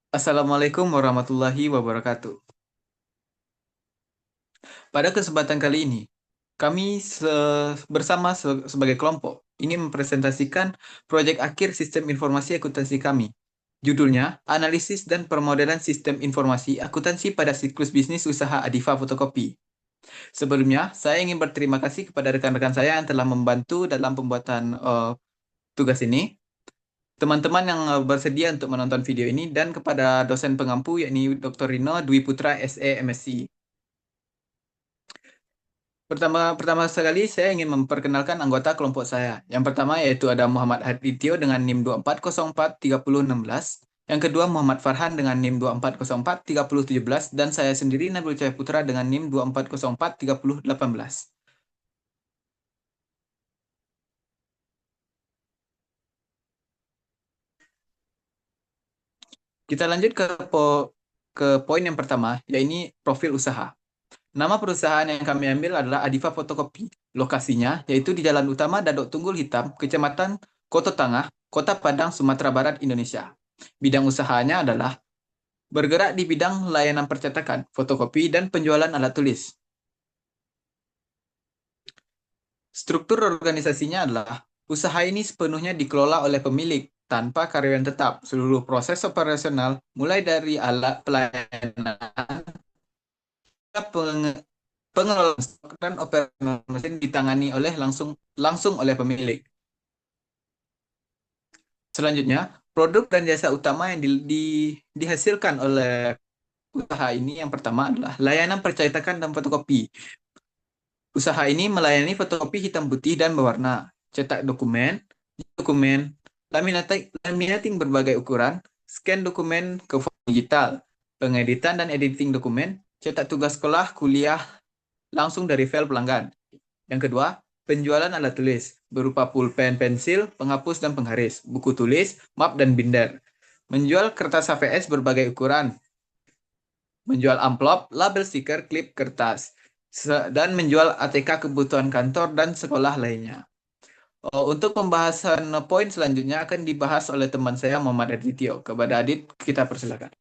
Assalamualaikum warahmatullahi wabarakatuh. Pada kesempatan kali ini, kami sebagai kelompok ini mempresentasikan proyek akhir sistem informasi akuntansi kami. Judulnya, Analisis dan Permodelan Sistem Informasi Akuntansi pada Siklus Bisnis Usaha Adifa Fotokopi. Sebelumnya, saya ingin berterima kasih kepada rekan-rekan saya yang telah membantu dalam pembuatan tugas ini, teman-teman yang bersedia untuk menonton video ini, dan kepada dosen pengampu yakni Dr. Rino Dwi Putra SE MSc. Pertama sekali saya ingin memperkenalkan anggota kelompok saya. Yang pertama yaitu ada Muhammad Hadityo dengan NIM 24043016. Yang kedua Muhammad Farhan dengan NIM 24043017 dan saya sendiri Nabil Cahaya Putra dengan NIM 24043018. Kita lanjut ke poin yang pertama, yaitu profil usaha. Nama perusahaan yang kami ambil adalah Adifa Fotokopi. Lokasinya yaitu di Jalan Utama Dadok Tunggul Hitam, Kecamatan Koto Tangah, Kota Padang, Sumatera Barat, Indonesia. Bidang usahanya adalah bergerak di bidang layanan percetakan, fotokopi, dan penjualan alat tulis. Struktur organisasinya adalah usaha ini sepenuhnya dikelola oleh pemilik tanpa karyawan tetap. Seluruh proses operasional, mulai dari alat pelayanan, pengelolaan stok dan operasional mesin ditangani langsung oleh pemilik. Selanjutnya, produk dan jasa utama yang dihasilkan oleh usaha ini yang pertama adalah layanan percetakan dan fotokopi. Usaha ini melayani fotokopi hitam putih dan berwarna, cetak dokumen, laminating berbagai ukuran, scan dokumen ke format digital, pengeditan dan editing dokumen, cetak tugas sekolah, kuliah langsung dari file pelanggan. Yang kedua, penjualan alat tulis berupa pulpen, pensil, penghapus dan penggaris, buku tulis, map dan binder. Menjual kertas HVS berbagai ukuran, menjual amplop, label stiker, klip kertas, dan menjual ATK kebutuhan kantor dan sekolah lainnya. Untuk pembahasan poin selanjutnya akan dibahas oleh teman saya Muhammad Adityo. Kepada Adit, kita persilakan.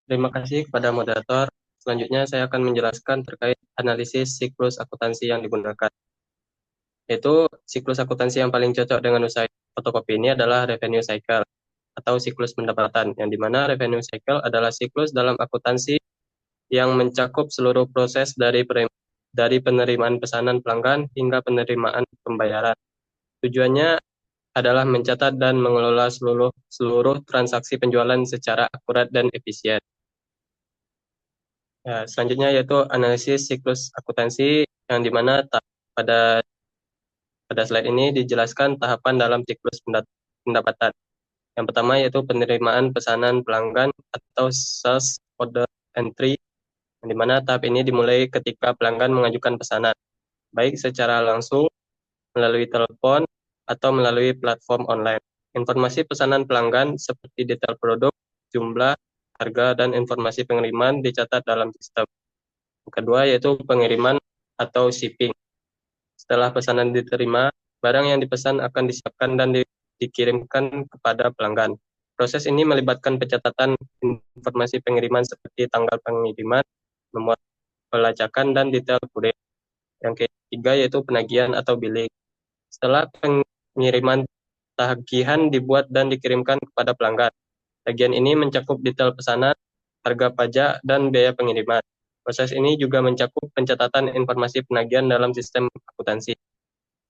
Terima kasih kepada moderator. Selanjutnya saya akan menjelaskan terkait analisis siklus akuntansi yang digunakan. Yaitu siklus akuntansi yang paling cocok dengan usaha fotokopi ini adalah revenue cycle atau siklus pendapatan, yang dimana revenue cycle adalah siklus dalam akuntansi yang mencakup seluruh proses dari penerimaan pesanan pelanggan hingga penerimaan pembayaran. Tujuannya adalah mencatat dan mengelola seluruh transaksi penjualan secara akurat dan efisien. Ya, selanjutnya yaitu analisis siklus akuntansi yang dimana pada pada slide ini dijelaskan tahapan dalam siklus pendapatan. Yang pertama yaitu penerimaan pesanan pelanggan atau sales order entry, yang dimana tahap ini dimulai ketika pelanggan mengajukan pesanan, baik secara langsung melalui telepon atau melalui platform online. Informasi pesanan pelanggan seperti detail produk, jumlah, harga, dan informasi pengiriman dicatat dalam sistem. Yang kedua yaitu pengiriman atau shipping. Setelah pesanan diterima, barang yang dipesan akan disiapkan dan dikirimkan kepada pelanggan. Proses ini melibatkan pencatatan informasi pengiriman seperti tanggal pengiriman, nomor pelacakan, dan detail kurir. Yang ketiga yaitu penagihan atau billing. Setelah pengiriman, tagihan dibuat dan dikirimkan kepada pelanggan. Tagihan ini mencakup detail pesanan, harga pajak, dan biaya pengiriman. Proses ini juga mencakup pencatatan informasi penagihan dalam sistem akuntansi.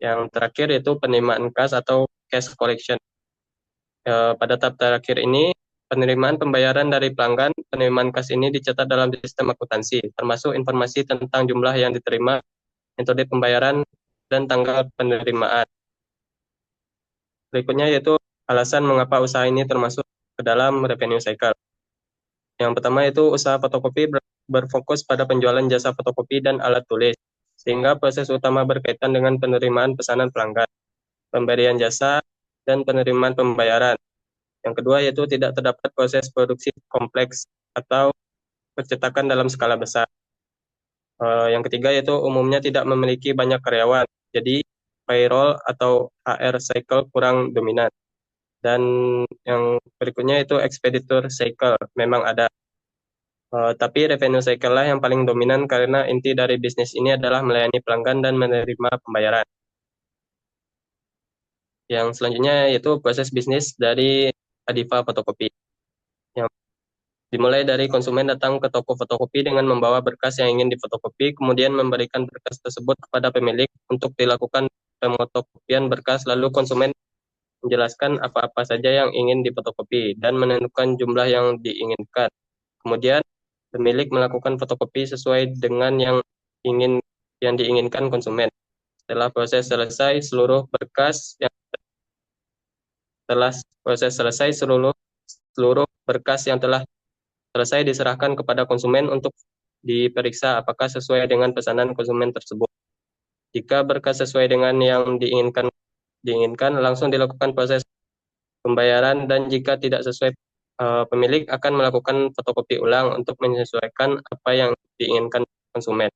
Yang terakhir yaitu penerimaan kas atau cash collection. Pada tahap terakhir ini, penerimaan pembayaran dari pelanggan, penerimaan kas ini dicatat dalam sistem akuntansi, termasuk informasi tentang jumlah yang diterima, metode pembayaran, dan tanggal penerimaan. Berikutnya yaitu alasan mengapa usaha ini termasuk ke dalam revenue cycle. Yang pertama yaitu usaha fotokopi berfokus pada penjualan jasa fotokopi dan alat tulis, sehingga proses utama berkaitan dengan penerimaan pesanan pelanggan, pemberian jasa, dan penerimaan pembayaran. Yang kedua yaitu tidak terdapat proses produksi kompleks atau percetakan dalam skala besar. Yang ketiga yaitu umumnya tidak memiliki banyak karyawan, jadi payroll atau HR cycle kurang dominan. Dan yang berikutnya itu expeditor cycle. Memang ada. Tapi revenue cycle lah yang paling dominan karena inti dari bisnis ini adalah melayani pelanggan dan menerima pembayaran. Yang selanjutnya yaitu proses bisnis dari Adifa Fotokopi. Yang dimulai dari konsumen datang ke toko fotokopi dengan membawa berkas yang ingin difotokopi, kemudian memberikan berkas tersebut kepada pemilik untuk dilakukan pemotokopian berkas, lalu konsumen menjelaskan apa-apa saja yang ingin difotokopi dan menentukan jumlah yang diinginkan. Kemudian pemilik melakukan fotokopi sesuai dengan ingin yang diinginkan konsumen. Setelah proses selesai, setelah proses selesai seluruh berkas yang telah selesai diserahkan kepada konsumen untuk diperiksa apakah sesuai dengan pesanan konsumen tersebut. Jika berkas sesuai dengan yang diinginkan langsung dilakukan proses pembayaran, dan jika tidak sesuai, pemilik akan melakukan fotokopi ulang untuk menyesuaikan apa yang diinginkan konsumen.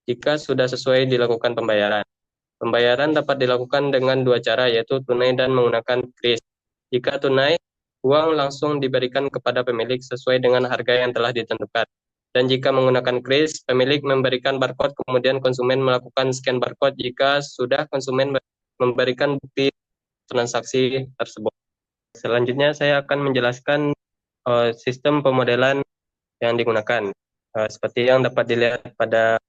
Jika sudah sesuai dilakukan pembayaran. Pembayaran dapat dilakukan dengan dua cara, yaitu tunai dan menggunakan kris. Jika tunai, uang langsung diberikan kepada pemilik sesuai dengan harga yang telah ditentukan. Dan jika menggunakan kris, pemilik memberikan barcode, kemudian konsumen melakukan scan barcode jika sudah konsumen memberikan bukti transaksi tersebut. Selanjutnya saya akan menjelaskan sistem pemodelan yang digunakan. Seperti yang dapat dilihat pada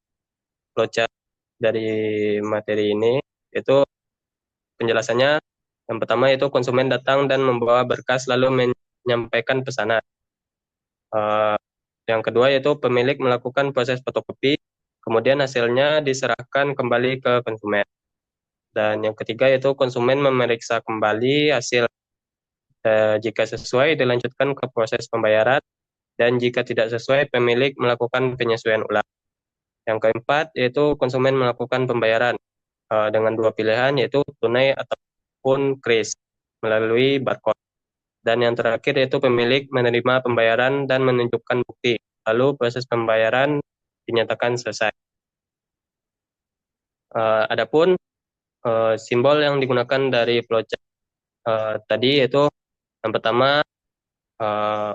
flowchart dari materi ini, itu penjelasannya yang pertama itu konsumen datang dan membawa berkas lalu menyampaikan pesanan. Uh, yang kedua yaitu pemilik melakukan proses fotokopi, kemudian hasilnya diserahkan kembali ke konsumen. Dan yang ketiga yaitu konsumen memeriksa kembali hasil. Jika sesuai dilanjutkan ke proses pembayaran, dan jika tidak sesuai pemilik melakukan penyesuaian ulang. Yang keempat yaitu konsumen melakukan pembayaran dengan dua pilihan, yaitu tunai ataupun kris melalui barcode. Dan yang terakhir yaitu pemilik menerima pembayaran dan menunjukkan bukti. Lalu proses pembayaran dinyatakan selesai. Adapun simbol yang digunakan dari flowchart tadi yaitu yang pertama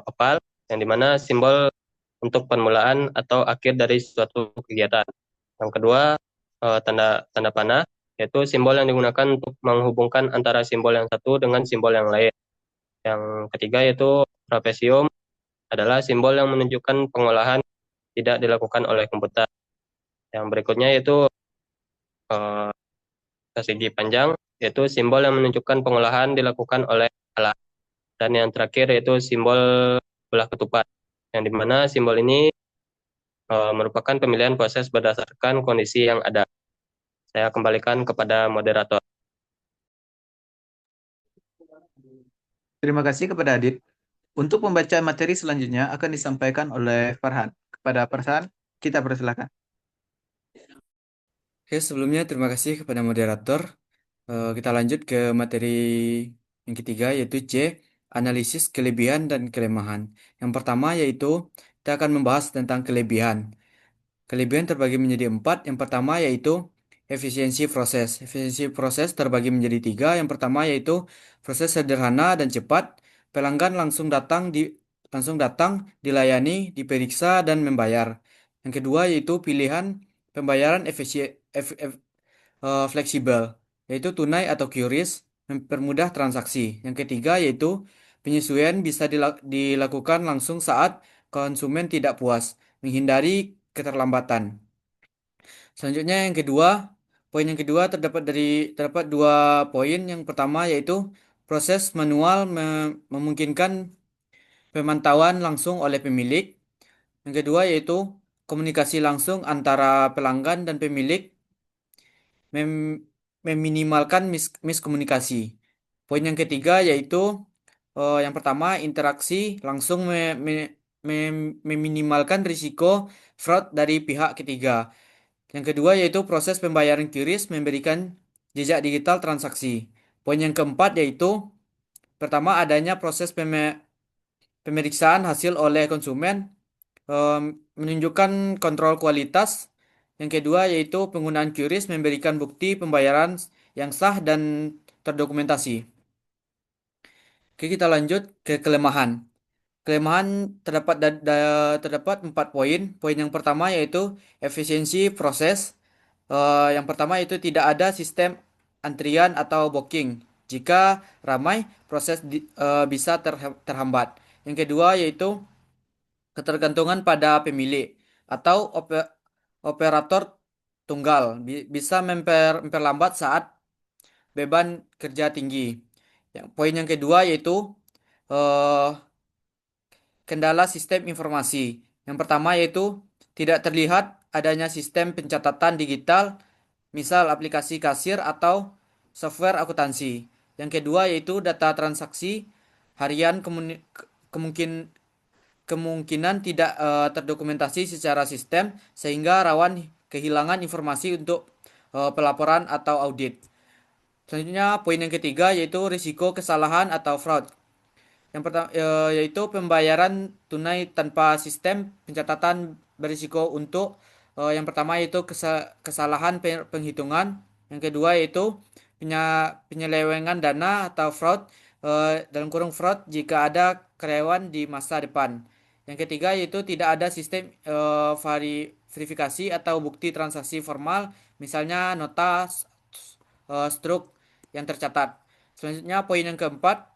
opal, yang dimana simbol untuk permulaan atau akhir dari suatu kegiatan. Yang kedua tanda tanda panah, yaitu simbol yang digunakan untuk menghubungkan antara simbol yang satu dengan simbol yang lain. Yang ketiga yaitu trapesium, adalah simbol yang menunjukkan pengolahan tidak dilakukan oleh komputer. Yang berikutnya yaitu persegi panjang, yaitu simbol yang menunjukkan pengolahan dilakukan oleh alat. Dan yang terakhir yaitu simbol belah ketupat, yang dimana simbol ini merupakan pemilihan proses berdasarkan kondisi yang ada. Saya kembalikan kepada moderator. Terima kasih kepada Adit. Untuk membaca materi selanjutnya akan disampaikan oleh Farhan. Kepada Farhan, kita persilakan. Oke, sebelumnya terima kasih kepada moderator. Kita lanjut ke materi yang ketiga yaitu C, analisis kelebihan dan kelemahan. Yang pertama yaitu kita akan membahas tentang kelebihan. Kelebihan terbagi menjadi empat. Yang pertama yaitu efisiensi proses. Efisiensi proses terbagi menjadi tiga. Yang pertama yaitu proses sederhana dan cepat. Pelanggan langsung datang, dilayani, diperiksa dan membayar. Yang kedua yaitu pilihan pembayaran fleksibel, yaitu tunai atau QRIS, mempermudah transaksi. Yang ketiga yaitu penyesuaian bisa dilakukan langsung saat konsumen tidak puas, menghindari keterlambatan. Selanjutnya poin yang kedua terdapat dua poin. Yang pertama yaitu proses manual memungkinkan pemantauan langsung oleh pemilik. Yang kedua yaitu komunikasi langsung antara pelanggan dan pemilik meminimalkan miskomunikasi. Poin yang ketiga yaitu yang pertama interaksi langsung meminimalkan risiko fraud dari pihak ketiga. Yang kedua yaitu proses pembayaran QRIS memberikan jejak digital transaksi. Poin yang keempat yaitu pertama adanya proses pemeriksaan hasil oleh konsumen menunjukkan kontrol kualitas. Yang kedua yaitu penggunaan QRIS memberikan bukti pembayaran yang sah dan terdokumentasi. Oke, kita lanjut ke kelemahan. Kelemahan terdapat 4 poin. Poin yang pertama yaitu efisiensi proses. Yang pertama itu tidak ada sistem antrian atau booking. Jika ramai, proses bisa terhambat. Yang kedua yaitu ketergantungan pada pemilik atau operator tunggal bisa memperlambat saat beban kerja tinggi. Poin yang kedua yaitu eh, kendala sistem informasi. Yang pertama yaitu tidak terlihat adanya sistem pencatatan digital, misal aplikasi kasir atau software akuntansi. Yang kedua yaitu data transaksi harian kemungkin kemungkinan tidak terdokumentasi secara sistem sehingga rawan kehilangan informasi untuk pelaporan atau audit. Selanjutnya poin yang ketiga yaitu risiko kesalahan atau fraud. Yang pertama yaitu pembayaran tunai tanpa sistem pencatatan berisiko untuk yang pertama yaitu kesalahan penghitungan, yang kedua yaitu penyelewengan dana atau fraud dalam kurung fraud jika ada karyawan di masa depan. Yang ketiga yaitu tidak ada sistem verifikasi atau bukti transaksi formal, misalnya nota struk yang tercatat. Selanjutnya poin yang keempat,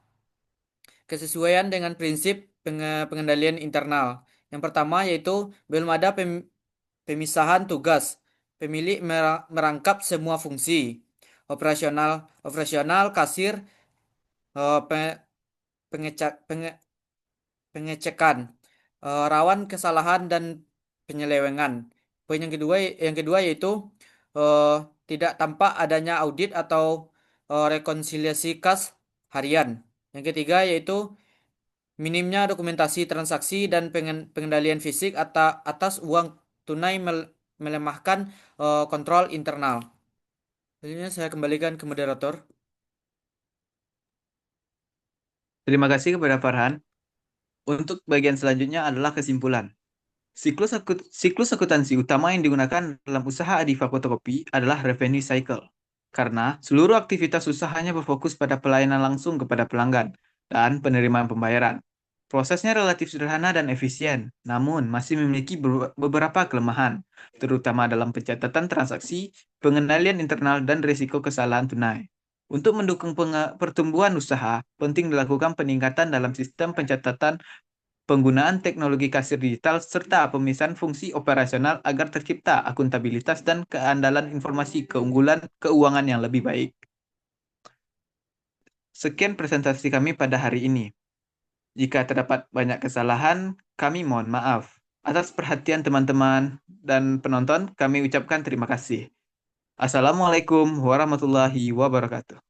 kesesuaian dengan prinsip pengendalian internal. Yang pertama yaitu belum ada pemisahan tugas. Pemilik merangkap semua fungsi operasional, kasir, pengecekan, rawan kesalahan dan penyelewengan. Poin yang kedua yaitu eh, tidak tampak adanya audit atau rekonsiliasi kas harian. Yang ketiga yaitu minimnya dokumentasi transaksi dan pengendalian fisik atas uang tunai melemahkan kontrol internal. Selanjutnya saya kembalikan ke moderator. Terima kasih kepada Farhan. Untuk bagian selanjutnya adalah kesimpulan. Siklus akuntansi utama yang digunakan dalam usaha Adifa Fotokopi adalah revenue cycle, karena seluruh aktivitas usahanya berfokus pada pelayanan langsung kepada pelanggan dan penerimaan pembayaran. Prosesnya relatif sederhana dan efisien, namun masih memiliki beberapa kelemahan, terutama dalam pencatatan transaksi, pengendalian internal, dan risiko kesalahan tunai. Untuk mendukung pertumbuhan usaha, penting dilakukan peningkatan dalam sistem pencatatan, penggunaan teknologi kasir digital, serta pemisahan fungsi operasional agar tercipta akuntabilitas dan keandalan informasi keunggulan keuangan yang lebih baik. Sekian presentasi kami pada hari ini. Jika terdapat banyak kesalahan, kami mohon maaf. Atas perhatian teman-teman dan penonton, kami ucapkan terima kasih. Assalamualaikum warahmatullahi wabarakatuh.